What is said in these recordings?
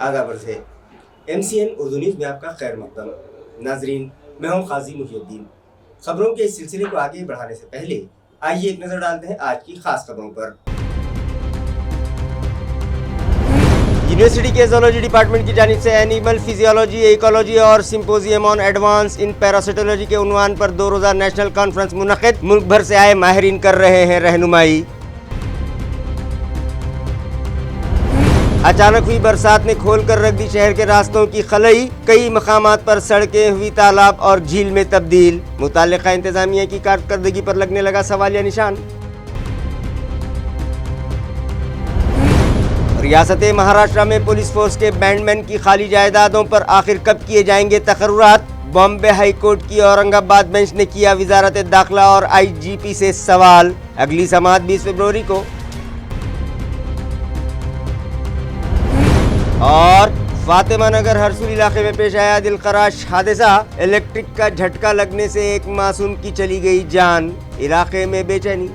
आदाब अर्ज़ है MCN उर्दू न्यूज़ में आपका खैर मक़दम। नाजरीन, मैं हूँ क़ाज़ी मुहिउद्दीन। खबरों के इस सिलसिले को आगे बढ़ाने से पहले आइए एक नज़र डालते हैं आज की खास खबरों पर। यूनिवर्सिटी के ज़ूलॉजी डिपार्टमेंट की जानिब से एनिमल फिजियोलॉजी, इकोलॉजी और symposium on advance in parasitology के उन्वान पर 2 रोज़ा नेशनल कॉन्फ्रेंस मुनक़िद। मुल्क भर से आए माहिरीन कर रहे हैं रहनुमाई। अचानक हुई बरसात ने खोल कर रख दी शहर के रास्तों की खलई। कई मकामात पर सड़कें हुई तालाब और झील में तब्दील। मुताल्लिका इंतजामिया की कारकर्दगी पर लगने लगा सवालिया निशान। रियासत महाराष्ट्र में पुलिस फोर्स के बैंडमैन की खाली जायदादों पर आखिर कब किए जाएंगे तकर्रुरात। बॉम्बे हाई कोर्ट की औरंगाबाद बेंच ने किया वजारत दाखिला और IGP से सवाल। अगली समाअत 20 फरवरी को। और फातिमा नगर हरसूल इलाके में पेश आया दिलखराश हादसा। इलेक्ट्रिक का झटका लगने से एक मासूम की चली गई जान। इलाके में बेचैनी।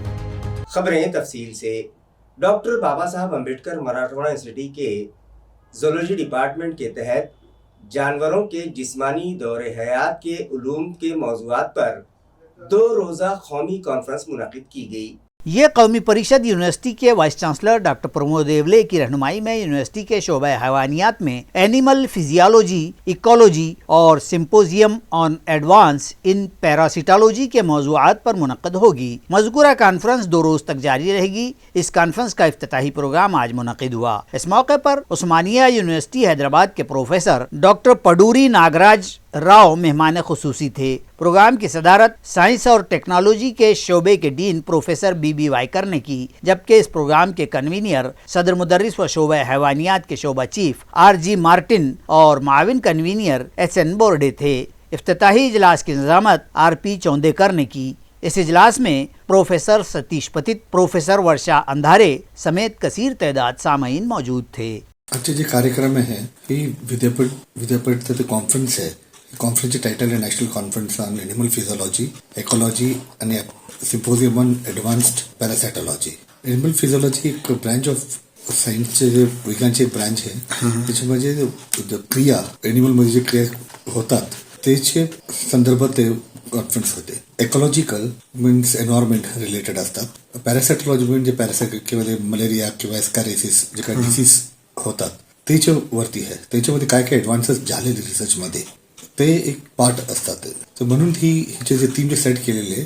खबरें तफसील से। डॉक्टर बाबा साहब अम्बेडकर मराठवाड़ा यूनिवर्सिटी के ज़ूलॉजी डिपार्टमेंट के तहत जानवरों के जिस्मानी दौरे हयात के उलूम के मौज़ूआत पर 2 रोज़ा कौमी कॉन्फ्रेंस मुनक़िद की गई। ये कौमी परिषद यूनिवर्सिटी के वाइस चांसलर डॉक्टर प्रमोद देवले की रहनुमाई में यूनिवर्सिटी के शोबा हवानियात में एनिमल फिजियोलॉजी, इकोलॉजी और symposium on advance in parasitology के मौज़ूआत पर मुनक़्क़िद होगी। मज़कूरा कॉन्फ्रेंस 2 रोज़ तक जारी रहेगी। इस कॉन्फ्रेंस का इफ्तिताही प्रोग्राम आज मुनक़्क़िद हुआ। इस मौके पर उस्मानिया यूनिवर्सिटी हैदराबाद के प्रोफेसर डॉक्टर पडूरी नागराज राव मेहमान खुसूसी थे। प्रोग्राम की सदारत साइंस और टेक्नोलॉजी के शोबे के डीन प्रोफेसर BB वाइकर ने की, जबकि इस प्रोग्राम के कन्वीनियर सदर मुदर्रिस व शोबा हैवानियात के शोबा चीफ RG मार्टिन और माविन कन्वीनियर SN बोर्डे थे। इफ्तिताही इजलास की निज़ामत RP चौंदेकर ने की। इस इजलास में प्रोफेसर सतीश पतित, प्रोफेसर वर्षा अंधारे समेत कसीर तादाद सामईन मौजूद थे। आजचे जे कार्यक्रम आहे ही विद्यापीठाचं कॉन्फरन्स आहे। कॉन्फरन्सचे टायटल आहे national conference on animal physiology, ecology आणि symposium on advanced parasitology. Animal physiology एक ब्रांच ऑफ सायन्सचे जे विज्ञानचे एक ब्रांच आहे, त्याच्यामध्ये क्रिया एनिमलमध्ये जे क्रिया होतात त्याचे संदर्भात ते कॉन्फरन्स होते। इकोलॉजिकल मीन्स एन्व्हायरमेंट रिलेटेड असतात। पॅरासायटॉलॉजी म्हणजे पॅरासायट किंवा मलेरिया किंवा एस्कारेसिस जे काही डिसीज होतात त्याच्यावरती आहे। त्याच्यामध्ये काय काय ॲडव्हान्सेस झालेले रिसर्चमध्ये ते एक पार्ट असतात। तर म्हणून हिचे जे थीम जे सेट केलेले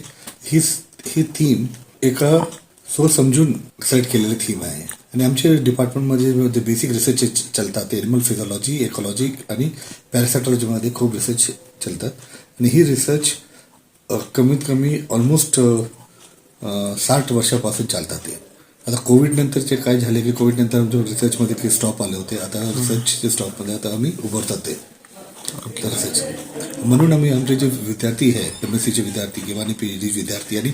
ही थीम एका सोच समजून सेट केलेली थीम आहे। आणि आमच्या डिपार्टमेंटमध्ये बेसिक रिसर्च चालतात। एनिमल फिजियोलॉजी, इकोलॉजी आणि पॅरासायटॉलॉजीमध्ये खूप रिसर्च चालतात आणि ही रिसर्च कमीत कमी ऑलमोस्ट 60 वर्षापासून चालतात। आता कोविड नंतरचे काय झाले की कोविड नंतर जो रिसर्चमध्ये काही स्टॉप आले होते, आता रिसर्चचे स्टॉपमध्ये आता आम्ही उभारतात ते रिसर्च। म्हणून आम्ही आमचे जे विद्यार्थी आहे, MSCचे विद्यार्थी किंवा PhD विद्यार्थी आणि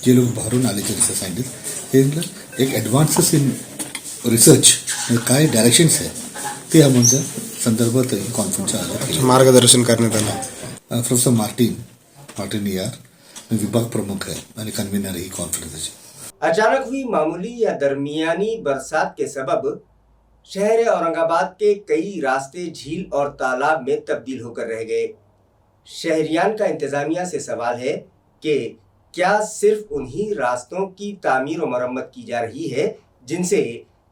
जे लोक बाहेरून आलेचे रिसर्च सायंटिस्ट हे एक ॲडव्हान्सेस इन रिसर्च काय डायरेक्शन्स आहे ते आमच्या संदर्भात कॉन्फरन्सच्या मार्गदर्शन करण्यात आलं। प्रोफेसर मार्टिन ER विभाग प्रमुख है आणि कन्वीनर ही कॉन्फ्रेंस। अचानक हुई मामूली या दरमियानी बरसात के सबब शहर औरंगाबाद के कई रास्ते झील और तालाब में तब्दील होकर रह गए। शहरियान का इंतजामिया से सवाल है कि क्या सिर्फ उन्हीं रास्तों की तामीर और मरम्मत की जा रही है जिनसे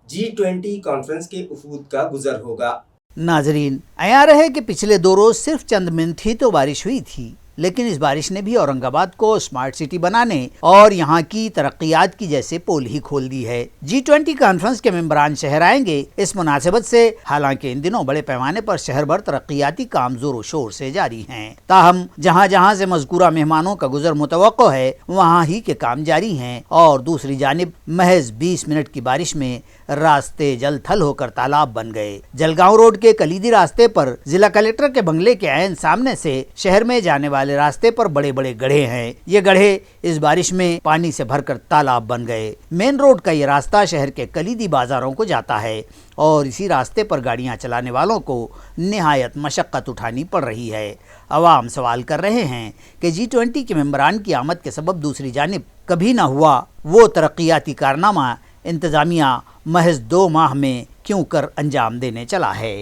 G20 कॉन्फ्रेंस के उफूद का गुजर होगा। नाजरीन, आया रहे कि पिछले 2 रोज सिर्फ चंद मिनट ही तो बारिश हुई थी, लेकिन इस बारिश ने भी औरंगाबाद को स्मार्ट सिटी बनाने और यहाँ की तरक्कियात की जैसे पोल ही खोल दी है। G20 कॉन्फ्रेंस के मेंबरान शहर आएंगे। इस मुनासिबत से हालांकि इन दिनों बड़े पैमाने पर शहर भर तरक्कियाती काम जोरों शोर से जारी हैं, ताहम जहाँ जहाँ से मज़कूरा मेहमानों का गुजर मुतवक्को है वहाँ ही के काम जारी हैं और दूसरी जानिब महज 20 मिनट की बारिश में रास्ते जल थल होकर तालाब बन गए। जलगांव रोड के कलीदी रास्ते पर जिला कलेक्टर के बंगले के ऐन सामने से शहर में जाने वाले रास्ते पर बड़े बड़े गड्ढे हैं। ये गड्ढे इस बारिश में पानी से भरकर तालाब बन गए। मेन रोड का ये रास्ता शहर के कलीदी बाजारों को जाता है और इसी रास्ते पर गाड़ियां चलाने वालों को निहायत मशक्क़त उठानी पड़ रही है। अवाम सवाल कर रहे हैं कि G20 के मेंबरान की आमद के सबब दूसरी जानिब कभी ना हुआ वो तरक्कियाती कारनामा इंतज़ामिया महज 2 माह में क्यों कर अंजाम देने चला है।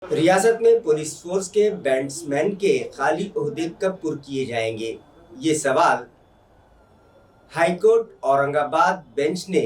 ریاست میں پولیس فورس کے بینٹس مین کے خالی عہدے کب پر کیے جائیں گے؟ یہ سوال ہائی کورٹ اورنگ آباد بینچ نے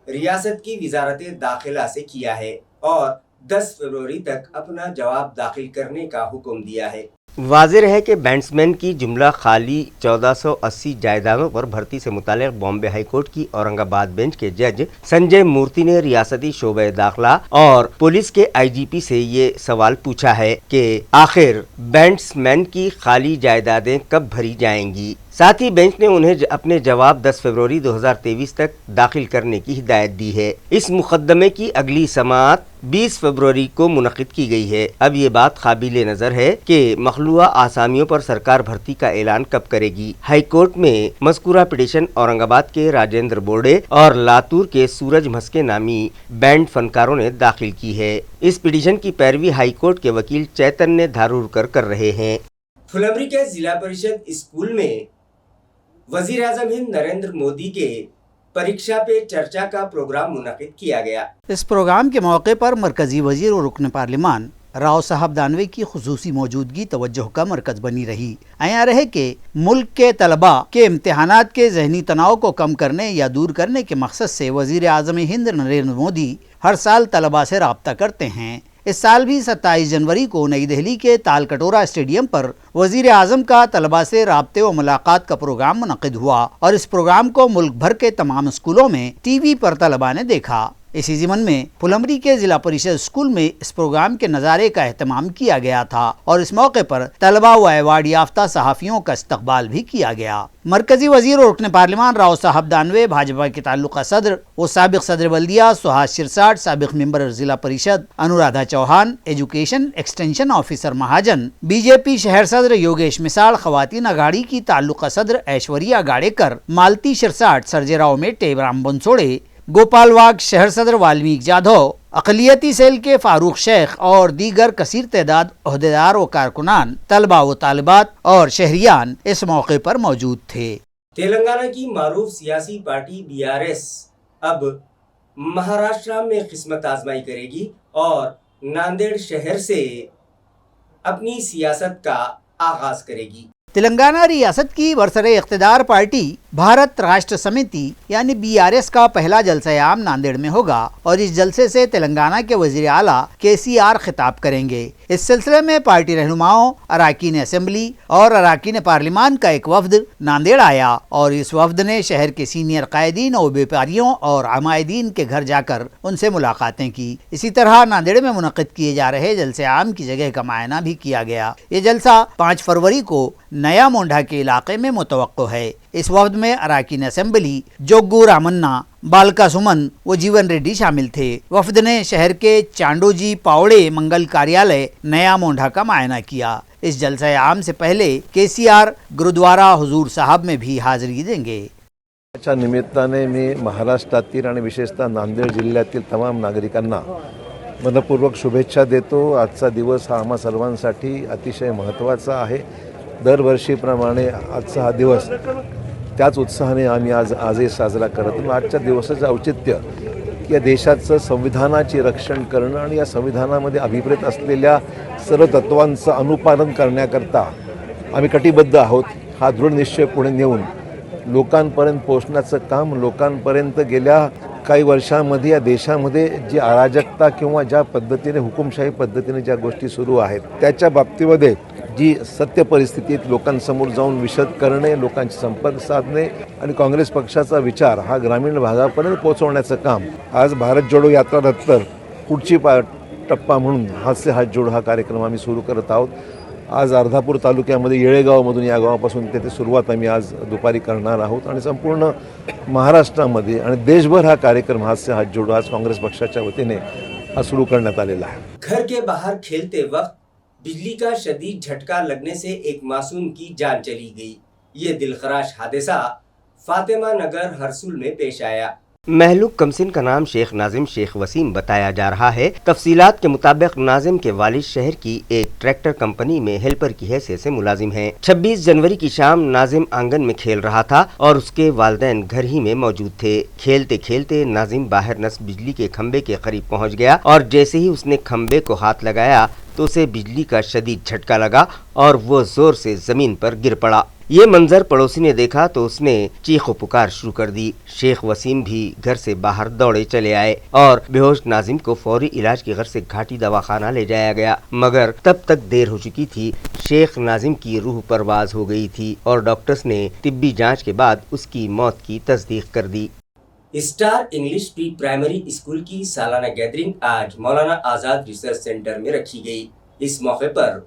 ریاست کی وزارت داخلہ سے کیا ہے اور 10 فروری تک اپنا جواب داخل کرنے کا حکم دیا ہے۔ واضح ہے کہ بینٹسمین کی جملہ خالی 1480 جائیدادوں پر بھرتی سے متعلق بامبے ہائی کورٹ کی اورنگ آباد بینچ کے جج سنجے مورتی نے ریاستی شعبہ داخلہ اور پولیس کے آئی جی پی سے یہ سوال پوچھا ہے کہ آخر بینٹسمین کی خالی جائیدادیں کب بھری جائیں گی۔ ساتھ ہی بینچ نے انہیں اپنے جواب 10 فروری 2023 تک داخل کرنے کی ہدایت دی ہے۔ اس مقدمے کی اگلی سماعت 20 فروری کو منعقد کی گئی ہے۔ اب یہ بات قابل نظر ہے کہ مخلوعہ آسامیوں پر سرکار بھرتی کا اعلان کب کرے گی۔ ہائی کورٹ میں مذکورہ پٹیشن اورنگ آباد کے راجندر بورڈے اور لاتور کے سورج مسکے نامی بینڈ فنکاروں نے داخل کی ہے۔ اس پٹیشن کی پیروی ہائی کورٹ کے وکیل چیتنیہ دھارورکر کر رہے ہیں۔ پھلمبری کے ضلع پریشد اسکول میں وزیر اعظم ہند نریندر مودی کے پریکشا پہ چرچا کا پروگرام منعقد کیا گیا۔ اس پروگرام کے موقع پر مرکزی وزیر اور رکن پارلیمان راؤ صاحب دانوے کی خصوصی موجودگی توجہ کا مرکز بنی رہی۔ عیاں رہے کہ ملک کے طلباء کے امتحانات کے ذہنی تناؤ کو کم کرنے یا دور کرنے کے مقصد سے وزیر اعظم ہند نریندر مودی ہر سال طلباء سے رابطہ کرتے ہیں۔ اس سال بھی 27 جنوری کو نئی دہلی کے تال کٹورا اسٹیڈیم پر وزیر اعظم کا طلباء سے رابطے و ملاقات کا پروگرام منعقد ہوا اور اس پروگرام کو ملک بھر کے تمام اسکولوں میں ٹی وی پر طلباء نے دیکھا۔ اسی ضمن میں پھلمبری کے ضلع پریشد اسکول میں اس پروگرام کے نظارے کا اہتمام کیا گیا تھا اور اس موقع پر طلباء و ایوارڈ یافتہ صحافیوں کا استقبال بھی کیا گیا۔ مرکزی وزیر اور رکن پارلیمان راؤ صاحب دانوے، بھاجپا کے تعلقہ صدر و سابق صدر بلدیہ سہاس شرساٹ، سابق ممبر ضلع parishad Anuradha Chauhan, education extension officer Mahajan, B J P شہر صدر یوگیش مثال، خواتین اگاڑی کی تعلقہ صدر ایشوریا گاڑیکر، مالتی شرساٹ، سرجے راؤ میٹے، رام بنسوڑے، گوپال واگ شہر صدر والمیک جادھو، اقلیتی سیل کے فاروق شیخ اور دیگر کثیر تعداد عہدیدار و کارکنان، طلباء و طالبات اور شہریان اس موقع پر موجود تھے۔ تلنگانہ کی معروف سیاسی پارٹی BRS اب مہاراشٹر میں قسمت آزمائی کرے گی اور ناندیڑ شہر سے اپنی سیاست کا آغاز کرے گی۔ تلنگانہ ریاست کی برسر اقتدار پارٹی بھارت راشٹر سمیتی یعنی BRS کا پہلا جلسہ عام ناندیڑ میں ہوگا اور اس جلسے سے تلنگانہ کے وزیر اعلیٰ KCR خطاب کریں گے۔ اس سلسلے میں پارٹی رہنماؤں، اراکین اسمبلی اور اراکین پارلیمان کا ایک وفد ناندیڑ آیا اور اس وفد نے شہر کے سینئر قائدین و بیپاریوں اور عمائدین کے گھر جا کر ان سے ملاقاتیں کی۔ اسی طرح ناندیڑ میں منعقد کیے جا رہے جلسے عام کی جگہ کا معائنہ بھی کیا گیا۔ یہ جلسہ 5 فروری کو نیا مونڈھا کے علاقے میں متوقع ہے۔ اس وفد میں اراکین اسمبلی جوگو رامنا، بالکا سمن و جیون ریڈی شامل تھے۔ وفد نے شہر کے چانڈوجی پاوڑے منگل کاریالے نیا مونڈھا کا معائنہ کیا۔ اس جلسہ عام سے پہلے KCR गुरुद्वारा हुजूर साहब में भी हाजरी देंगे। च्या निमित्ताने मी महाराष्ट्रातील आणि विशेषतः नांदेड जिल्ह्यातील तमाम नागरिकांना मनपूर्वक शुभेच्छा देतो। आजचा दिवस हा आम्हा सर्वांसाठी अतिशय महत्त्वाचा आहे। दरवर्षीप्रमाणे आजचा हा दिवस त्याच उत्साहाने आम्ही आजही साजरा करत आहोत। आजच्या दिवसाचं औचित्य या देशाचं संविधानाचे रक्षण करणं आणि या संविधानामध्ये अभिप्रेत असलेल्या सर्व तत्वांचं अनुपालन करण्याकरता आम्ही कटिबद्ध आहोत। हा दृढ निश्चय पुढे नेऊन लोकांपर्यंत पोहोचण्याचं काम, लोकांपर्यंत गेल्या काही वर्षांमध्ये या देशामध्ये जी अराजकता किंवा ज्या पद्धतीने हुकुमशाही पद्धतीने ज्या गोष्टी सुरू आहेत त्याच्या बाबतीमध्ये जी सत्य परिस्थितीत लोकांसमोर जाऊन विशद करणे, लोकांशी संपर्क साधणे आणि काँग्रेस पक्षाचा विचार हा ग्रामीण भागापर्यंत पोहोचवण्याचं काम आज भारत जोडो यात्रानंतर पुढची टप्पा म्हणून हात से हात जोड हा कार्यक्रम आम्ही सुरू करत आहोत। आज अर्धापूर तालुक्यामध्ये येळेगावमधून या गावापासून तेथे सुरुवात आम्ही आज दुपारी करणार आहोत आणि संपूर्ण महाराष्ट्रामध्ये आणि देशभर हा कार्यक्रम हात से हात जोड आज काँग्रेस पक्षाच्या वतीने हा सुरू करण्यात आलेला आहे। घर के बाहर खेलते वक्त बिजली का शदीद झटका लगने से एक मासूम की जान चली गई। ये दिलखराश हादसा फातिमा नगर हरसुल में पेश आया। महलूक कमसिन का नाम शेख नाजिम शेख वसीम बताया जा रहा है। तफसीलात के मुताबिक नाजिम के वालिद शहर की एक ट्रैक्टर कंपनी में हेल्पर की हैसियत से मुलाजिम हैं। 26 जनवरी की शाम नाजिम आंगन में खेल रहा था और उसके वालिदैन घर ही में मौजूद थे। खेलते खेलते नाजिम बाहर नस्ब बिजली के खंबे के करीब पहुंच गया और जैसे ही उसने खंबे को हाथ लगाया तो उसे बिजली का शदीद झटका लगा और वो जोर से जमीन पर गिर पड़ा। ये मंजर पड़ोसी ने देखा तो उसने चीखो पुकार शुरू कर दी। शेख वसीम भी घर से बाहर दौड़े चले आए और बेहोश नाजिम को फौरी इलाज की गर्ज से घाटी दवाखाना ले जाया गया, मगर तब तक देर हो चुकी थी। शेख नाजिम की रूह परवाज हो गई थी और डॉक्टर्स ने तिब्बी जांच के बाद उसकी मौत की तस्दीक कर दी। Star English pre primary school की सालाना गैदरिंग आज मौलाना आज़ाद रिसर्च सेंटर में रखी गई। इस मौके पर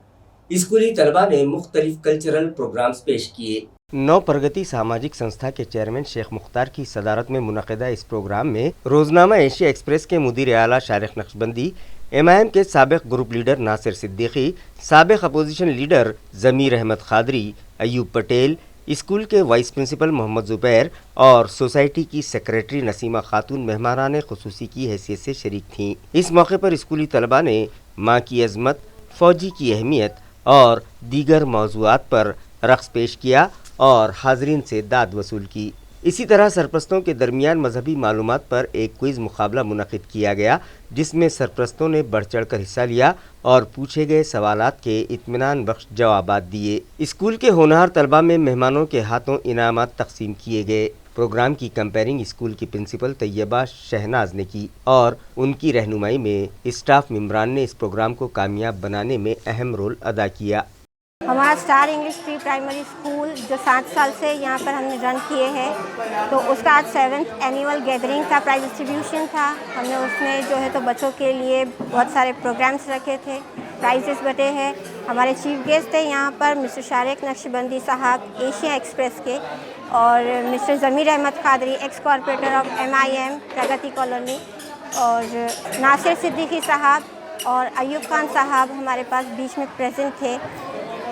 स्कूली तलबा ने मुख्तलिफ कल्चरल प्रोग्राम्स पेश किए। नौ प्रगति सामाजिक संस्था के चेयरमैन शेख मुख्तार की सदारत में मुनक़िदा इस प्रोग्राम में रोजनामा एशिया एक्सप्रेस के मुदीर आला शारिक नक्शबंदी, MIM के साबिक़ ग्रुप लीडर नासिर सिद्दीकी, साबिक़ opposition leader Zameer Ahmed Khadri, Ayub Patel, school के वाइस प्रिंसिपल मोहम्मद ज़ुबैर और सोसाइटी की सेक्रेटरी नसीमा खातून मेहमानाने ख़ुसूसी की हैसियत से शरीक थीं। इस मौके पर स्कूली तलबा ने माँ की अज़मत, फ़ौजी की अहमियत और दीगर मौज़ूआत पर रक़्स पेश किया और हाज़रीन से दाद वसूल की। इसी तरह सरपरस्तों के दरमियान मजहबी मालूमात पर एक क्विज़ मुकाबला मुनक़िद किया गया, जिसमें सरपरस्तों ने बढ़ चढ़ कर हिस्सा लिया और पूछे गए सवालात के इत्मीनान बख्श जवाबात दिए। स्कूल के होनहार तलबा में मेहमानों के हाथों इनामात तकसीम किए गए। प्रोग्राम की कंपेयरिंग स्कूल की प्रिंसिपल तैयबा शहनाज ने की और उनकी रहनुमाई में स्टाफ मेंबरान ने इस प्रोग्राम को कामयाब बनाने में अहम रोल अदा किया। हमारा star English pre primary school जो 7 साल से यहाँ पर हमने रन किए हैं, तो उसका आज 7th एनुअल गैदरिंग था, प्राइज डिस्ट्रीब्यूशन था। हमने उसमें जो है तो बच्चों के लिए बहुत सारे प्रोग्राम्स रखे थे, प्राइजेस बटे हैं। हमारे चीफ गेस्ट थे यहाँ पर मिस्टर शारिक नक्शबंदी साहब एशिया एक्सप्रेस के, और mister Zameer Ahmed Qadri ex corporator of MIM Pragati colony, और नासिर सिद्दीकी साहब और अयूब खान साहब हमारे पास बीच में प्रेजेंट थे,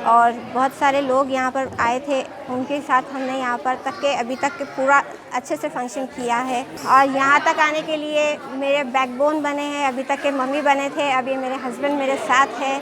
और बहुत सारे लोग यहाँ पर आए थे। उनके साथ हमने यहाँ पर तक के अभी तक के पूरा अच्छे से फंक्शन किया है, और यहाँ तक आने के लिए मेरे बैकबोन बने हैं। अभी तक के मम्मी बने थे, अभी मेरे हस्बैंड मेरे साथ हैं।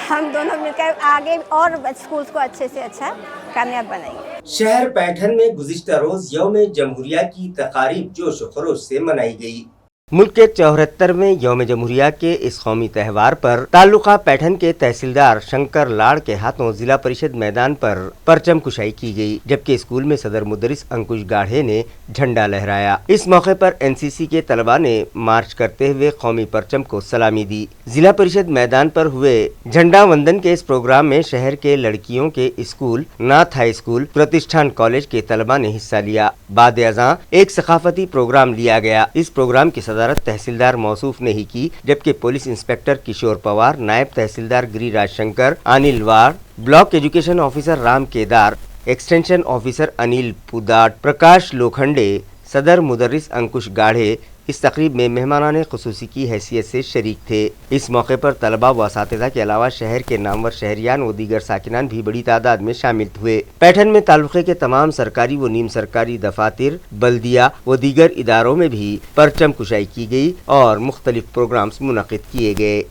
हम दोनों मिलकर आगे और स्कूल्स को अच्छे से अच्छा कामयाब बनाएंगे। शहर पैठन में गुज़िश्ता रोज यौम जमहूरिया की तकारीब जोश व खरोश से मनाई गई। मुल्क के 74वें यौम जमहूरिया के इस कौमी त्यौहार पर ताल्लुका पैठन के तहसीलदार शंकर लाड़ के हाथों जिला परिषद मैदान पर परचम कुशाई की गई, जबकि स्कूल में सदर मुदरिस अंकुश गाढ़े ने झंडा लहराया। इस मौके पर NCC के तलबा ने मार्च करते हुए कौमी परचम को सलामी दी। जिला परिषद मैदान पर हुए झंडा वंदन के इस प्रोग्राम में शहर के लड़कियों के स्कूल, नाथ हाई स्कूल, प्रतिष्ठान कॉलेज के तलबा ने हिस्सा लिया। बाद अज़ां एक सकाफती प्रोग्राम लिया गया। इस प्रोग्राम की सदारत तहसीलदार मौसूफ ने ही की, जबकि पुलिस इंस्पेक्टर किशोर पवार, नायब तहसीलदार गिरिराज शंकर, अनिल वार, block education officer Ram Kedar, extension officer Anil Pudat, Prakash Lokhande, सदर मुदर्रिस अंकुश गाढ़े इस तकरीब में मेहमानाने ख़ुसूसी की हैसियत से शरीक थे। इस मौके पर तलबा व असातिज़ा के अलावा शहर के नामवर शहरियान व दीगर साकिनान भी बड़ी तादाद में शामिल हुए। पैठन में ताल्लुक़े के तमाम सरकारी व नीम सरकारी दफातर, बल्दिया व दीगर इदारों में भी परचम कुशाई की गई और मुख्तलिफ प्रोग्राम्स मुनक़िद किए गए।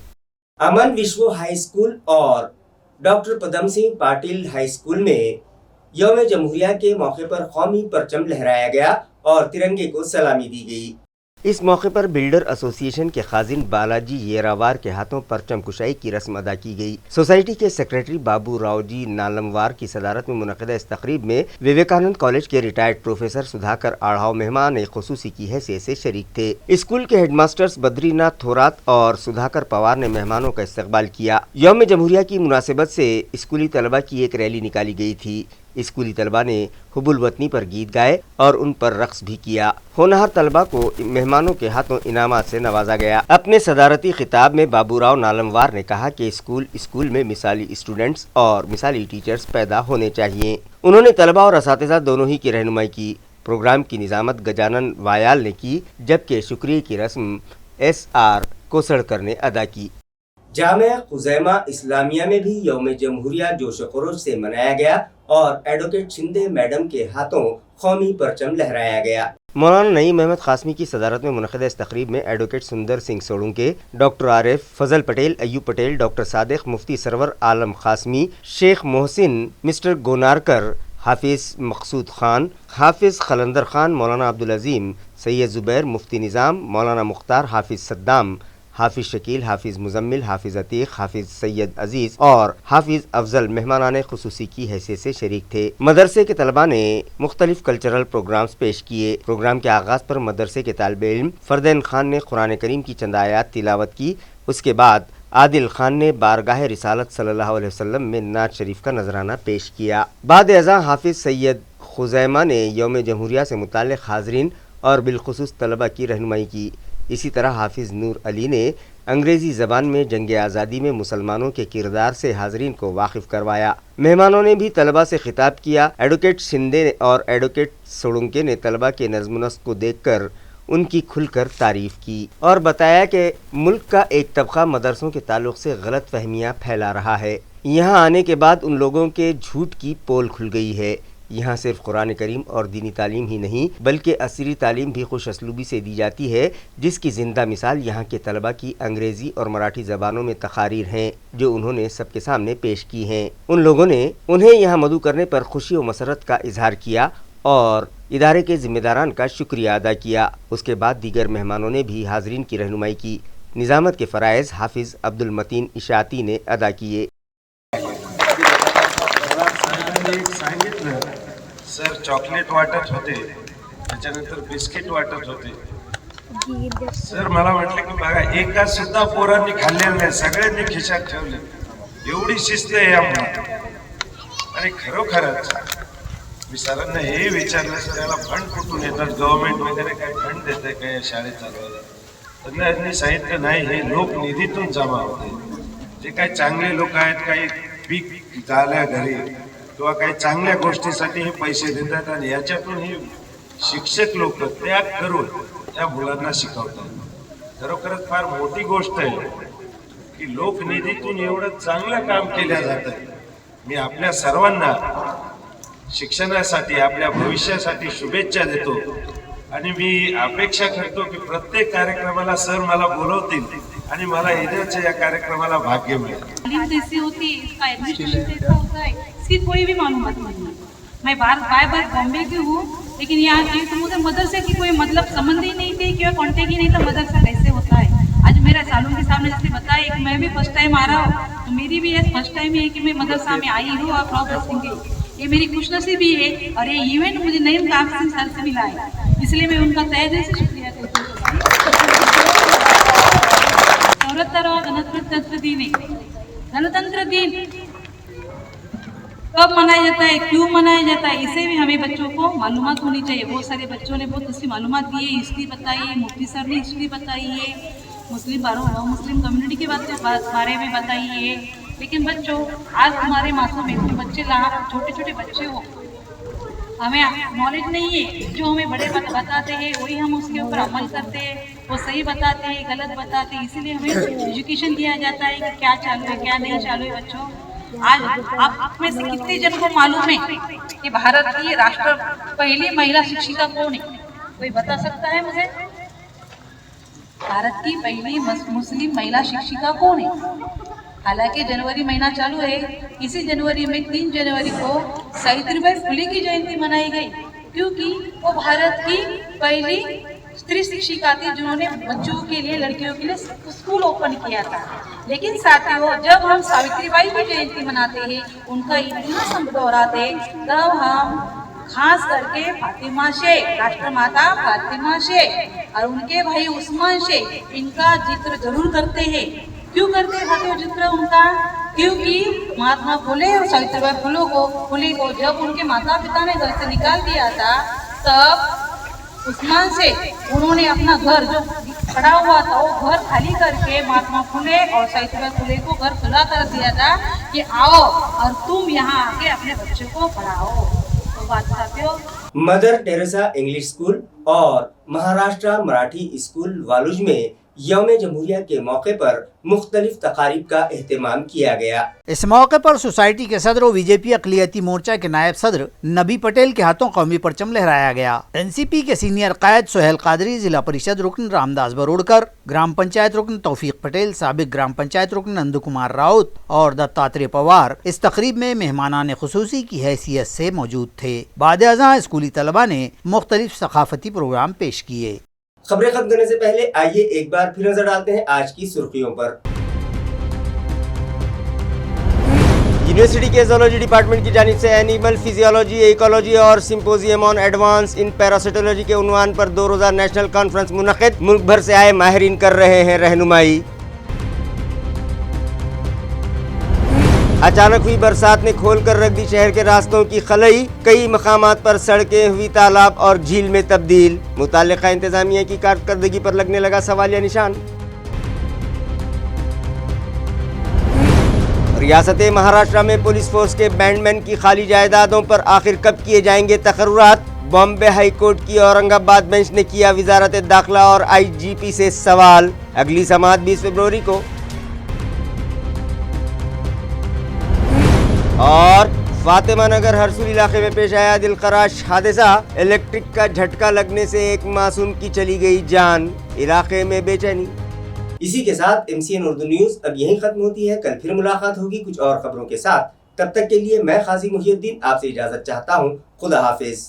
अमन विश्व हाई स्कूल और doctor Padam Singh Patil high school में यौम जमहूरिया के मौके पर कौमी परचम लहराया गया और तिरंगे को सलामी दी गई। इस मौके पर बिल्डर एसोसिएशन के खाजिन बालाजी येरावार के हाथों परचम कुशाई की रस्म अदा की गई। सोसाइटी के सेक्रेटरी बाबू राव जी नालमवार की सदारत में मुनक़िदा इस तकरीब में विवेकानंद कॉलेज के रिटायर्ड प्रोफेसर सुधाकर आढ़ाव मेहमान ख़ुसूसी की हैसियत से शरीक थे। स्कूल के हेडमास्टर्स बद्रीनाथ थोरात और सुधाकर पवार ने मेहमानों का इस्तकबाल किया। यौम जमहूरिया की मुनासिबत से स्कूली तलबा की एक रैली निकाली गई थी। स्कूली तलबा ने हुबुल वतनी पर गीत गाए और उन पर रक्स भी किया। होनहार तलबा को मेहमानों के हाथों इनामात से नवाजा गया। अपने सदारती खिताब में बाबूराव नालमवार ने कहा कि स्कूल में मिसाली स्टूडेंट्स और मिसाली टीचर्स पैदा होने चाहिए। उन्होंने तलबा और असातिज़ा दोनों ही की रहनुमाई की। प्रोग्राम की निज़ामत गजानन वायाल ने की, जबकि शुक्रिया की रस्म SR कोसड़कर ने अदा की। जामिया खुज़ैमा इस्लामिया में भी यौम जमहूरिया जोश खरोश से मनाया गया और एडवोकेट शिंदे मैडम के हाथों कौमी परचम लहराया गया। مولانا نعیم احمد قاسمی کی صدارت میں منعقدہ اس تقریب میں ایڈوکیٹ سندر سنگھ سوڑنکے، ڈاکٹر عارف، فضل پٹیل، ایوب پٹیل، ڈاکٹر صادق، مفتی سرور عالم قاسمی، شیخ محسن، مسٹر گونارکر، حافظ مقصود خان، حافظ خلندر خان، مولانا عبدالعظیم، سید زبیر، مفتی نظام، مولانا مختار، حافظ صدام، حافظ شکیل، حافظ مزمل، حافظ عتیق، حافظ سید عزیز اور حافظ افضل مہمانان خصوصی کی حیثیت سے شریک تھے۔ مدرسے کے طلباء نے مختلف کلچرل پروگرامز پیش کیے۔ پروگرام کے آغاز پر مدرسے کے طالب علم فردین خان نے قرآن کریم کی چند آیات تلاوت کی۔ اس کے بعد عادل خان نے بارگاہ رسالت صلی اللہ علیہ وسلم میں نعت شریف کا نذرانہ پیش کیا۔ بعد ازاں حافظ سید خزیمہ نے یوم جمہوریہ سے متعلق حاضرین اور بالخصوص طلباء کی رہنمائی کی۔ اسی طرح حافظ نور علی نے انگریزی زبان میں جنگ آزادی میں مسلمانوں کے کردار سے حاضرین کو واقف کروایا۔ مہمانوں نے بھی طلباء سے خطاب کیا۔ ایڈوکیٹ شندے اور ایڈوکیٹ سوڑنکے نے طلباء کے نظم و نسق کو دیکھ کر ان کی کھل کر تعریف کی اور بتایا کہ ملک کا ایک طبقہ مدرسوں کے تعلق سے غلط فہمیاں پھیلا رہا ہے۔ یہاں آنے کے بعد ان لوگوں کے جھوٹ کی پول کھل گئی ہے۔ یہاں صرف قرآن کریم اور دینی تعلیم ہی نہیں بلکہ عصری تعلیم بھی خوش اسلوبی سے دی جاتی ہے، جس کی زندہ مثال یہاں کے طلباء کی انگریزی اور مراٹھی زبانوں میں تقاریر ہیں جو انہوں نے سب کے سامنے پیش کی ہیں۔ ان لوگوں نے انہیں یہاں مدعو کرنے پر خوشی و مسرت کا اظہار کیا اور ادارے کے ذمہ داران کا شکریہ ادا کیا۔ اس کے بعد دیگر مہمانوں نے بھی حاضرین کی رہنمائی کی۔ نظامت کے فرائض حافظ عبدالمتین اشاعتی نے ادا کیے۔ सर चॉकलेट वाटत होते, त्याच्यानंतर बिस्किट वाटत होते. सर मला म्हटलं की बघा एका सुद्धा पोरांनी खाल्लेलं नाही, सगळ्यांनी खिशात ठेवले. एवढी शिस्त आहे या मुलात. आणि खरोखरच मी सरांना हे विचारलं सर याला फंड कुठून येतात, गव्हर्नमेंट वगैरे काय फंड देते काय शाळेत चालवायला? त्यांनी सांगितलं नाही, हे लोकनिधीतून जमा होते. जे काही चांगले लोक आहेत, काही पीक झाल्या घरी किंवा काही चांगल्या गोष्टीसाठी हे पैसे देतात आणि याच्यातून ही शिक्षक लोक त्याग करून त्या मुलांना शिकवतात। खरोखरच फार मोठी गोष्ट आहे की लोकनिधीतून एवढं चांगलं काम केलं जातं। मी आपल्या सर्वांना शिक्षणासाठी आपल्या भविष्यासाठी शुभेच्छा देतो आणि मी अपेक्षा करतो की प्रत्येक कार्यक्रमाला सर मला बोलवतील आणि मला येण्याचं या कार्यक्रमाला भाग्य मिळेल। तालीम कैसी होती है, इसका एडमिनिस्ट्रेशन कैसा होता है, इसकी कोई भी मालूमात नहीं है। मैं बार बॉम्बे की हूँ, लेकिन यहाँ की तो मुझे मदरसे की कोई मतलब संबंध ही नहीं थी कि कॉन्टेक्ट ही नहीं था मदरसा कैसे होता है। आज मेरे सालों के सामने जैसे बताया कि मैं भी फर्स्ट टाइम आ रहा हूँ, तो मेरी भी ये फर्स्ट टाइम है कि मैं मदरसा में आई हूँ और प्रॉब्लम सिंह ये मेरी खुशनसीबी है और ये इवेंट मुझे नईम कासिम सर से मिला है, इसलिए मैं उनका तहे दिल से शुक्रिया करती हूँ। 74वां गणतंत्र दिन है। गणतंत्र दिन कब मनाया जाता है, क्यों मनाया जाता है, इसे भी हमें बच्चों को मालूमात होनी चाहिए। बहुत सारे बच्चों ने बहुत अच्छी मालूमात दी है, हिस्ट्री बताई है, मुफ्ती सर ने हिस्ट्री बताई है, मुस्लिम कम्युनिटी के बारे में बताई है। लेकिन बच्चों आज हमारे मासूम इतने बच्चे छोटे छोटे बच्चे हो, हमें नॉलेज नहीं है, जो हमें बड़े बताते हैं वही हम उसके ऊपर अमल करते हैं, वो सही बताते हैं गलत बताते हैं, इसीलिए हमें एजुकेशन दिया जाता है कि क्या चालू है क्या नहीं चालू है। बच्चों आज आप में से कितने जन को मालूम है कि भारत की राष्ट्र पहली महिला शिक्षिका कौन है, कोई बता सकता है मुझे? भारत की पहली मुस्लिम महिला शिक्षिका कौन है? हालांकि जनवरी महीना चालू है, इसी जनवरी में 3 जनवरी को सावित्रीबाई फुले की जयंती मनाई गई, क्योंकि वो भारत की पहली स्त्री शिक्षिका थी जिन्होंने बच्चों के लिए लड़कियों के लिए स्कूल ओपन किया था। लेकिन साथियों जब हम सावित्रीबाई की जयंती मनाते हैं, उनका इतिहास हम दोहराते हैं, तब हम खास करके फातिमा शेख, राष्ट्रमाता फातिमा शेख और उनके भाई उस्मान शेख, इनका जिक्र जरूर करते हैं। क्यों करते हैं जिक्र उनका? क्योंकि महात्मा फुले और सावित्रीबाई फुले को जब उनके माता पिता ने घर से निकाल दिया था, तब उस्मान से उन्होंने अपना घर जो पड़ा हुआ था वो घर खाली करके महात्मा फुले और सावित्रीबाई फुले को घर खुला कर दिया था कि आओ और तुम यहाँ आके अपने बच्चों को पढ़ाओ। तो बात साथियों, मदर टेरेसा इंग्लिश स्कूल और महाराष्ट्र मराठी स्कूल वालुज में यौम जमहूरिया के मौके पर मुख्तलिफ तकारीब का एहतमाम किया गया। इस मौके पर सोसाइटी के सदर और बीजेपी अक़लियती मोर्चा के नायब सदर नबी पटेल के हाथों कौमी परचम लहराया गया। एनसीपी के सीनियर कायद सोहेल कादरी, जिला परिषद रुकन रामदास बरोड़कर, ग्राम पंचायत रुकन तौफीक पटेल, साबिक ग्राम पंचायत रुकन नंदू कुमार राउत और दत्तात्रेय पवार इस तकरीब में मेहमानान खुसूसी की हैसियत से मौजूद थे। बाद अज़ां स्कूली तलबा ने मुख्तलिफ सकाफती प्रोग्राम पेश किए। खबरें खत्म करने से पहले आइए एक बार फिर नजर डालते हैं आज की सुर्खियों पर। यूनिवर्सिटी के ज़ूलॉजी डिपार्टमेंट की जानिब से एनिमल फिजियोलॉजी, इकोलॉजी और symposium on advance in parasitology के उन्वान पर 2 रोज़ा नेशनल कॉन्फ्रेंस मुनक़िद। मुल्क भर से आए माहिरीन कर रहे हैं रहनुमाई। अचानक हुई बरसात ने खोल कर रख दी शहर के रास्तों की खलई। कई मकामात पर सड़कें हुई तालाब और झील में तब्दील। मुताल्लिका इंतजामिया की कारकर्दगी पर लगने लगा सवालिया निशान। रियासत महाराष्ट्र में पुलिस फोर्स के बैंडमैन की खाली जायदादों पर आखिर कब किए जाएंगे तकर्रुरात। बॉम्बे हाई कोर्ट की औरंगाबाद बेंच ने किया वजारत दाखिला और IGP से सवाल। अगली समाअत 20 फरवरी को। और फातिमा नगर हरसूल इलाके में पेश आया दिलखराश हादसा। इलेक्ट्रिक का झटका लगने से एक मासूम की चली गई जान। इलाके में बेचैनी। इसी के साथ MCN उर्दू न्यूज़ अब यहीं खत्म होती है। कल फिर मुलाकात होगी कुछ और खबरों के साथ। तब तक के लिए मैं काजी मुहिउद्दीन आपसे इजाजत चाहता हूँ। खुदा हाफिज।